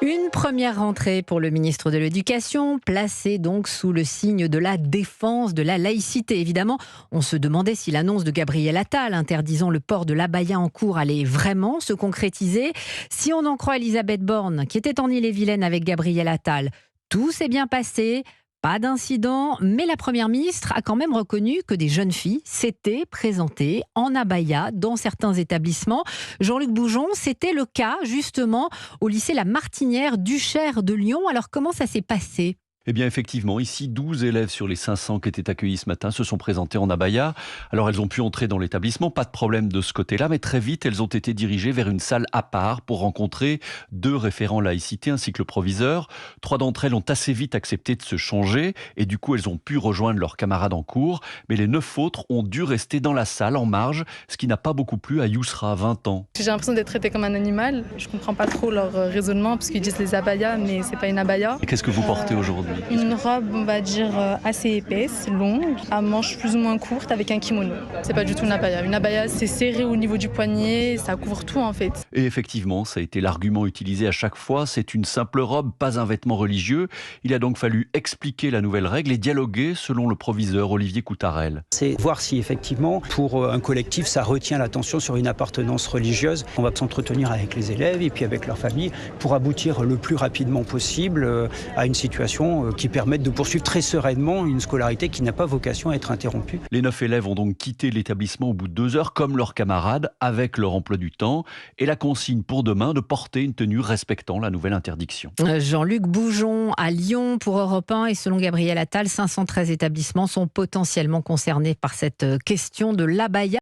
Une première rentrée pour le ministre de l'Éducation, placée donc sous le signe de la défense de la laïcité. Évidemment, on se demandait si l'annonce de Gabriel Attal interdisant le port de l'abaya en cours allait vraiment se concrétiser. Si on en croit Elisabeth Borne, qui était en Ille-et-Vilaine avec Gabriel Attal, tout s'est bien passé. Pas d'incident, mais la Première ministre a quand même reconnu que des jeunes filles s'étaient présentées en abaya dans certains établissements. Jean-Luc Boujon, c'était le cas justement au lycée La Martinière d'Uchère de Lyon. Alors comment ça s'est passé ? Eh bien effectivement, ici 12 élèves sur les 500 qui étaient accueillis ce matin se sont présentés en abaya. Alors elles ont pu entrer dans l'établissement, pas de problème de ce côté-là, mais très vite elles ont été dirigées vers une salle à part pour rencontrer 2 référents laïcité ainsi que le proviseur. 3 d'entre elles ont assez vite accepté de se changer et du coup elles ont pu rejoindre leurs camarades en cours. Mais les 9 autres ont dû rester dans la salle en marge, ce qui n'a pas beaucoup plu à Yousra, 20 ans. J'ai l'impression d'être traitée comme un animal. Je comprends pas trop leur raisonnement parce qu'ils disent les abayas, mais c'est pas une abaya. Et qu'est-ce que vous portez aujourd'hui ? Une robe, on va dire, assez épaisse, longue, à manches plus ou moins courtes avec un kimono. C'est pas du tout une abaya. Une abaya, c'est serré au niveau du poignet, ça couvre tout en fait. Et effectivement, ça a été l'argument utilisé à chaque fois. C'est une simple robe, pas un vêtement religieux. Il a donc fallu expliquer la nouvelle règle et dialoguer selon le proviseur Olivier Coutarel. C'est voir si effectivement, pour un collectif, ça retient l'attention sur une appartenance religieuse. On va s'entretenir avec les élèves et puis avec leur famille pour aboutir le plus rapidement possible à une situation qui permette de poursuivre très sereinement une scolarité qui n'a pas vocation à être interrompue. Les 9 élèves ont donc quitté l'établissement au bout de 2 heures, comme leurs camarades, avec leur emploi du temps. Et la consigne pour demain de porter une tenue respectant la nouvelle interdiction. Jean-Luc Boujon à Lyon pour Europe 1 et selon Gabriel Attal, 513 établissements sont potentiellement concernés par cette question de l'abaya.